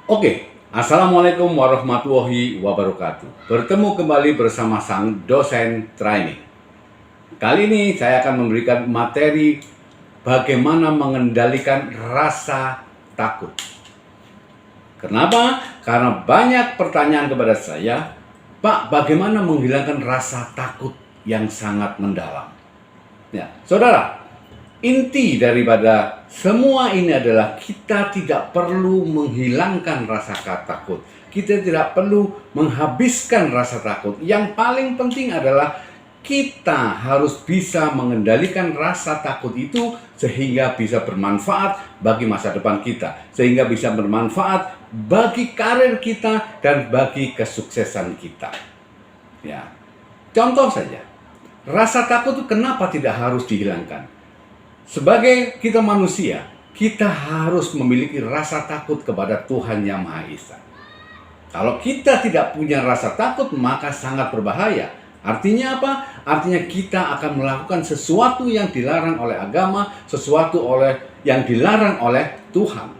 Oke, Assalamualaikum warahmatullahi wabarakatuh. Bertemu kembali bersama sang dosen training. Kali ini saya akan memberikan materi bagaimana mengendalikan rasa takut. Kenapa? Karena banyak pertanyaan kepada saya, Pak, bagaimana menghilangkan rasa takut yang sangat mendalam? Ya, saudara, inti daripada semua ini adalah kita tidak perlu menghilangkan rasa takut. Kita tidak perlu menghabiskan rasa takut. Yang paling penting adalah kita harus bisa mengendalikan rasa takut itu sehingga bisa bermanfaat bagi masa depan kita, sehingga bisa bermanfaat bagi karir kita dan bagi kesuksesan kita. Ya. Contoh saja, rasa takut itu kenapa tidak harus dihilangkan? Sebagai kita manusia, kita harus memiliki rasa takut kepada Tuhan Yang Maha Esa. Kalau kita tidak punya rasa takut, maka sangat berbahaya. Artinya apa? Artinya kita akan melakukan sesuatu yang dilarang oleh agama, sesuatu yang dilarang oleh Tuhan.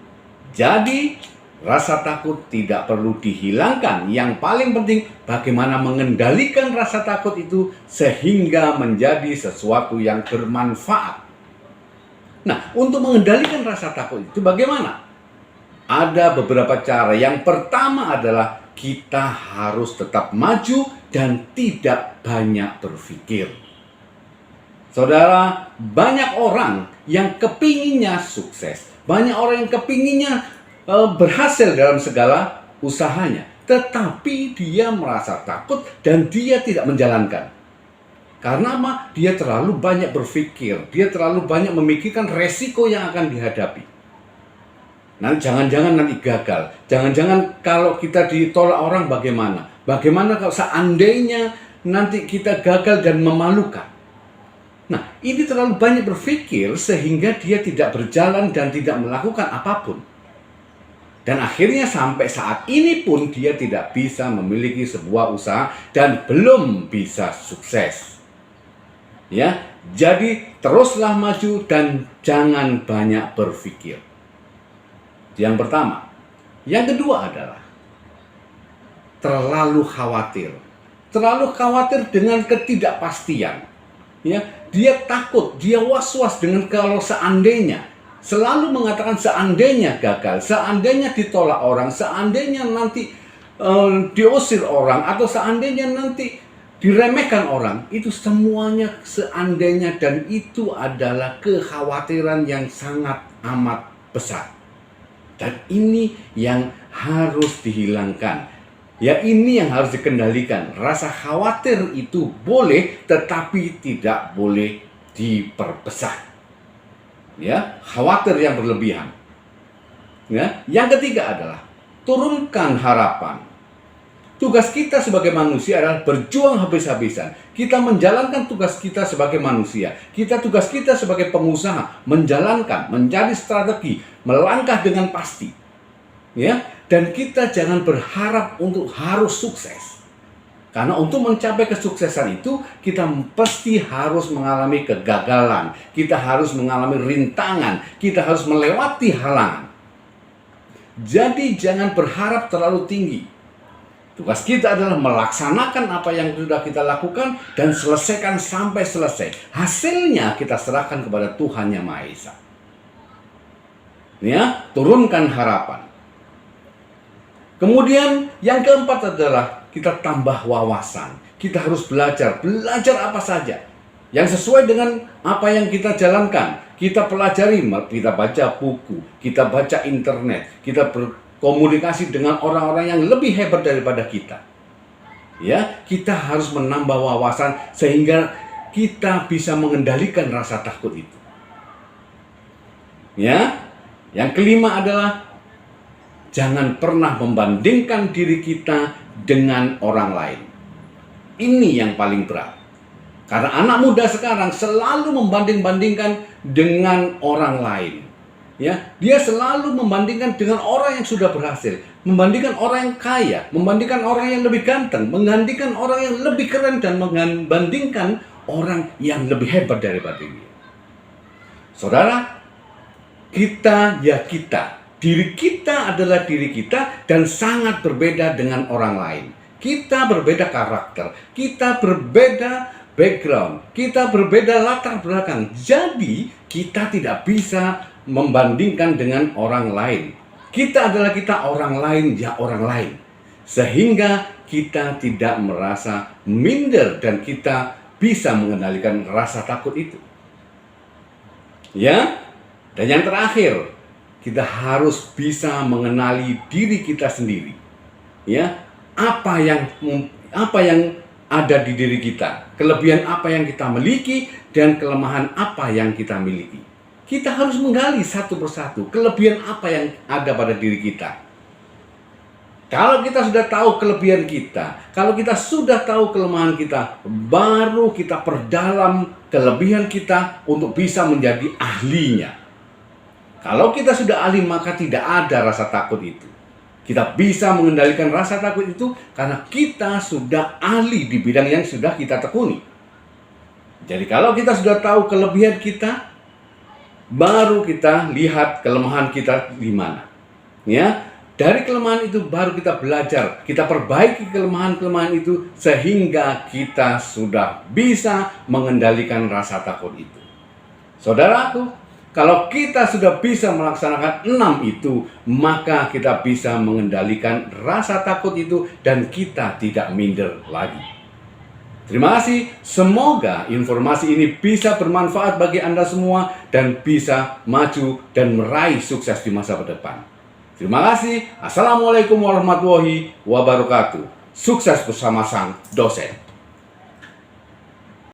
Jadi, rasa takut tidak perlu dihilangkan. Yang paling penting, bagaimana mengendalikan rasa takut itu sehingga menjadi sesuatu yang bermanfaat. Nah, untuk mengendalikan rasa takut itu bagaimana? Ada beberapa cara. Yang pertama adalah kita harus tetap maju dan tidak banyak berpikir. Saudara, banyak orang yang kepinginnya sukses. Banyak orang yang kepinginnya berhasil dalam segala usahanya. Tetapi dia merasa takut dan dia tidak menjalankan. Karena apa? Dia terlalu banyak berpikir, dia terlalu banyak memikirkan resiko yang akan dihadapi. Nanti jangan-jangan nanti gagal, jangan-jangan kalau kita ditolak orang bagaimana? Bagaimana kalau seandainya nanti kita gagal dan memalukan? Nah, ini terlalu banyak berpikir sehingga dia tidak berjalan dan tidak melakukan apapun. Dan akhirnya sampai saat ini pun dia tidak bisa memiliki sebuah usaha dan belum bisa sukses. Ya, jadi teruslah maju dan jangan banyak berpikir. Yang pertama. Yang kedua adalah terlalu khawatir. Terlalu khawatir dengan ketidakpastian. Ya, dia takut, dia was-was dengan kalau seandainya. Selalu mengatakan seandainya gagal, seandainya ditolak orang, seandainya nanti diusir orang, atau seandainya nanti diremehkan orang, itu semuanya seandainya, dan itu adalah kekhawatiran yang sangat amat besar. Dan ini yang harus dihilangkan. Ya, ini yang harus dikendalikan. Rasa khawatir itu boleh, tetapi tidak boleh diperbesar. Ya, khawatir yang berlebihan. Ya, yang ketiga adalah turunkan harapan. Tugas kita sebagai manusia adalah berjuang habis-habisan. Kita menjalankan tugas kita sebagai manusia. Tugas kita sebagai pengusaha menjalankan, mencari strategi, melangkah dengan pasti. Ya, dan kita jangan berharap untuk harus sukses. Karena untuk mencapai kesuksesan itu kita pasti harus mengalami kegagalan, kita harus mengalami rintangan, kita harus melewati halangan. Jadi jangan berharap terlalu tinggi. Tugas kita adalah melaksanakan apa yang sudah kita lakukan dan selesaikan sampai selesai. Hasilnya kita serahkan kepada Tuhan Yang Maha Esa. Ya, turunkan harapan. Kemudian yang keempat adalah kita tambah wawasan. Kita harus belajar apa saja yang sesuai dengan apa yang kita jalankan. Kita pelajari, kita baca buku, kita baca internet, kita komunikasi dengan orang-orang yang lebih hebat daripada kita. Ya, kita harus menambah wawasan sehingga kita bisa mengendalikan rasa takut itu. Ya, yang kelima adalah jangan pernah membandingkan diri kita dengan orang lain. Ini yang paling berat. Karena anak muda sekarang selalu membanding-bandingkan dengan orang lain. Ya, dia selalu membandingkan dengan orang yang sudah berhasil, membandingkan orang yang kaya, membandingkan orang yang lebih ganteng, membandingkan orang yang lebih keren, dan membandingkan orang yang lebih hebat daripada dia. Saudara, kita Diri kita adalah diri kita dan sangat berbeda dengan orang lain. Kita berbeda karakter, kita berbeda background, kita berbeda latar belakang. Jadi kita tidak bisa membandingkan dengan orang lain. Kita adalah kita, orang lain ya orang lain. Sehingga kita tidak merasa minder dan kita bisa mengendalikan rasa takut itu. Ya, dan yang terakhir, kita harus bisa mengenali diri kita sendiri. Ya, apa yang ada di diri kita, kelebihan apa yang kita miliki dan kelemahan apa yang kita miliki. Kita harus menggali satu persatu kelebihan apa yang ada pada diri kita. Kalau kita sudah tahu kelebihan kita, kalau kita sudah tahu kelemahan kita, baru kita perdalam kelebihan kita untuk bisa menjadi ahlinya. Kalau kita sudah ahli, maka tidak ada rasa takut itu. Kita bisa mengendalikan rasa takut itu karena kita sudah ahli di bidang yang sudah kita tekuni. Jadi kalau kita sudah tahu kelebihan kita, baru kita lihat kelemahan kita di mana. Ya. Dari kelemahan itu baru kita belajar, kita perbaiki kelemahan-kelemahan itu sehingga kita sudah bisa mengendalikan rasa takut itu. Saudaraku, kalau kita sudah bisa melaksanakan 6 itu, maka kita bisa mengendalikan rasa takut itu dan kita tidak minder lagi. Terima kasih, semoga informasi ini bisa bermanfaat bagi Anda semua dan bisa maju dan meraih sukses di masa depan. Terima kasih. Assalamualaikum warahmatullahi wabarakatuh. Sukses bersama sang dosen.